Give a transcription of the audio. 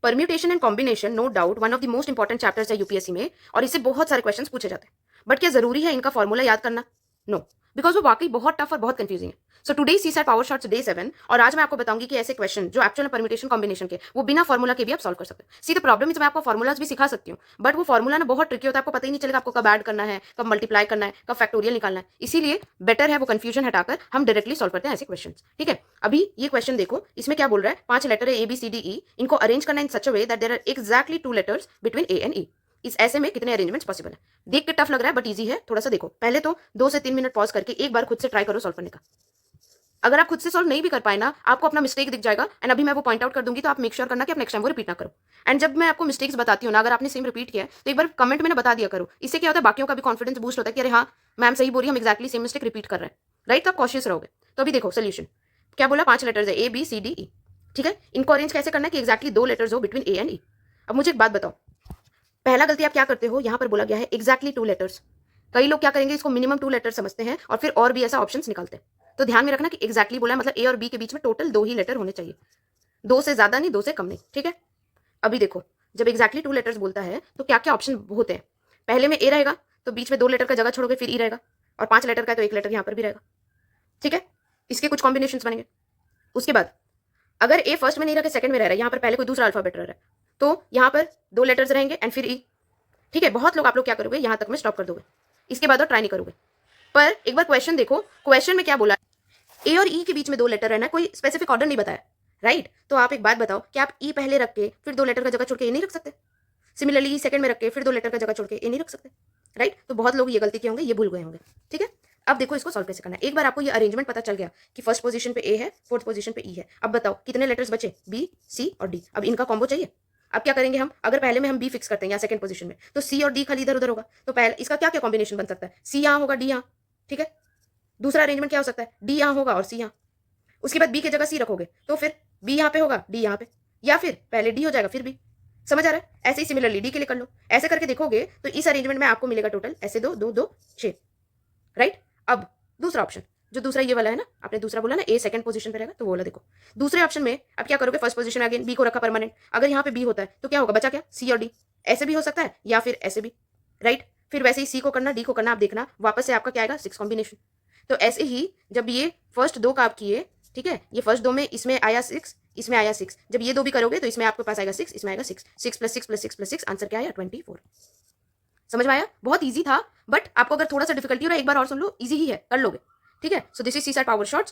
Permutation and combination no doubt one of the most important chapters है UPSC में, और इससे बहुत सारे क्वेश्चंस पूछे जाते हैं। बट क्या जरूरी है इनका फॉर्मूला याद करना? नो, बिकॉज वो वाकई बहुत टफ और बहुत कंफ्यूजिंग है। So today CSAT power shots day 7, और आज मैं आपको बताऊंगी कि ऐसे क्वेश्चन जो एक्चुअल परम्यूटेशन कॉम्बिनेशन के, वो बिना फॉर्मूला के भी आप सॉल्व कर सकते हो। सी द प्रॉब्लम इज मैं आपको फॉर्मूलाज भी सिखा सकती हूँ, बट वो फॉर्मूला ना बहुत ट्रिकी होता है, आपको पता ही नहीं चलेगा आपको कब ऐड करना है, कब मल्टीप्लाई करना है, कब फैक्टोरियल निकालना है। इसीलिए बेटर है वो कंफ्यूजन हटाकर हम डायरेक्टली सॉल्व करते हैं ऐसे क्वेश्चन। ठीक है, अभी ये क्वेश्चन देखो, इसमें क्या बोल रहा है, 5 लेटर है A B C D E, इनको अरेंज करना in such a way that there are exactly 2 letters between A and E. इस ऐसे में कितने अरेंजमेंट्स पॉसिबल है? देख के टफ लग रहा है बट इजी है, थोड़ा सा देखो। पहले तो 2 से 3 मिनट पॉज करके एक बार खुद से ट्राई करो सॉल्व करने का। अगर आप खुद से सॉल्व नहीं भी कर पाए ना, आपको अपना मिस्टेक दिख जाएगा, एंड अभी मैं वो पॉइंट आउट कर दूंगी, तो आप मेक श्योर करना कि आप नेक्स्ट टाइम वो रिपीट ना करो। एंड जब मैं आपको मिस्टेक्स बताती हूँ ना, अगर आपने सेम रिपीट किया है तो एक बार कमेंट में ना बता दिया करो। इससे क्या होता है, बाकियों का भी कॉन्फिडेंस बूस्ट होता है कि अरे हाँ मैम सही बोल रही है, हम एक्जैक्टली सेम मिस्टेक रिपीट कर रहे हैं। राइट, तो आप कॉशियस रहोगे। तो अभी देखो सोल्यूशन क्या बोला, 5 लेटर्स है A B C D E. ठीक है, इनको अरेंज कैसे करना है कि एक्जैक्टली 2 लेटर्स हो बिटवीन ए एंड ई। अब मुझे एक बात बताओ, पहला गलती आप क्या करते हो, यहाँ पर बोला गया है एक्जैक्टली 2 लेटर्स। कई लोग क्या करेंगे, इसको मिनिमम 2 लेटर समझते हैं और फिर और भी ऐसा ऑप्शन निकालते हैं। तो ध्यान में रखना कि एक्जैक्टली बोला है मतलब ए और बी के बीच में टोटल 2 ही लेटर होने चाहिए, 2 से ज्यादा नहीं, 2 से कम नहीं। ठीक है, अभी देखो जब एक्जैक्टली 2 लेटर्स बोलता है तो क्या क्या ऑप्शन होते हैं। पहले में ए रहेगा तो बीच में 2 लेटर का जगह छोड़ोगे, फिर ई रहेगा, और 5 लेटर का है तो 1 लेटर यहाँ पर भी रहेगा। ठीक है, इसके कुछ कॉम्बिनेशन बनेंगे। उसके बाद अगर ए फर्स्ट में नहीं रहा, सेकंड में रह रहा है, यहाँ पर पहले कोई दूसरा अल्फाबेट रह रहा है, तो यहाँ पर 2 लेटर्स रहेंगे एंड फिर ई। ठीक है, बहुत लोग आप लोग क्या करोगे, यहाँ तक में स्टॉप कर दोगे, इसके बाद और ट्राई नहीं करोगे। पर एक बार क्वेश्चन देखो, क्वेश्चन में क्या बोला, ए और ई के बीच में 2 लेटर रहना है, कोई स्पेसिफिक ऑर्डर नहीं बताया। राइट, तो आप एक बात बताओ, क्या आप ई पहले रख के फिर 2 लेटर का जगह छोड़ के ए नहीं रख सकते? सिमिलरली ई सेकंड में रख के फिर 2 लेटर का जगह छोड़ के ए नहीं रख सकते? राइट, तो बहुत लोग ये गलती किए होंगे, ये भूल गए होंगे। ठीक है, अब देखो इसको सॉल्व कैसे करना है। एक बार आपको ये अरेंजमेंट पता चल गया कि फर्स्ट पोजीशन पे ए है, फोर्थ पोजीशन पे ई है। अब बताओ कितने लेटर्स बचे, बी सी और डी। अब इनका कॉम्बो चाहिए। अब क्या करेंगे हम, अगर पहले में हम बी फिक्स करते हैं या सेकंड पोजीशन में, तो सी और डी खाली इधर उधर होगा, तो पहले इसका क्या क्या कॉम्बिनेशन बन सकता है, सी यहाँ होगा, डी यहाँ। ठीक है, दूसरा अरेंजमेंट क्या हो सकता है, डी यहाँ होगा और सी यहाँ। उसके बाद बी की जगह सी रखोगे तो फिर बी यहाँ पे होगा, डी यहाँ पे, या फिर पहले डी हो जाएगा फिर बी। समझ आ रहा है? ऐसे ही सिमिलरली डी के लिए कर लो। ऐसे करके देखोगे तो इस अरेंजमेंट में आपको मिलेगा टोटल ऐसे 2 2 2 6। राइट, अब दूसरा ऑप्शन, जो दूसरा ये वाला है ना, आपने दूसरा बोला ना ए सेकंड पोजीशन पे रहेगा, तो वो वाला देखो। दूसरे ऑप्शन में अब क्या करोगे, फर्स्ट पोजीशन अगेन बी को रखा परमानेंट, अगर यहाँ पे बी होता है तो क्या होगा, बचा क्या, सी और डी। ऐसे भी हो सकता है या फिर ऐसे भी। राइट, फिर वैसे ही सी को करना, डी को करना, आप देखना वापस से आपका क्या आएगा, 6 कॉम्बिनेशन। तो ऐसे ही जब ये फर्स्ट 2 का आप किए, ठीक है, ये फर्स्ट 2 में इसमें आया 6, इसमें आया 6, जब ये 2 भी करोगे तो इसमें आपके पास आएगा 6, इसमें आएगा 6, 6 प्लस 6 प्लस 6 प्लस 6, आंसर क्या आया, 24। समझ में आया? बहुत इजी था, बट आपको अगर थोड़ा सा डिफिकल्टी हो रहा है एक बार और सुन लो, इजी ही है, कर लोगे। ठीक है, so this is CSAT power shots.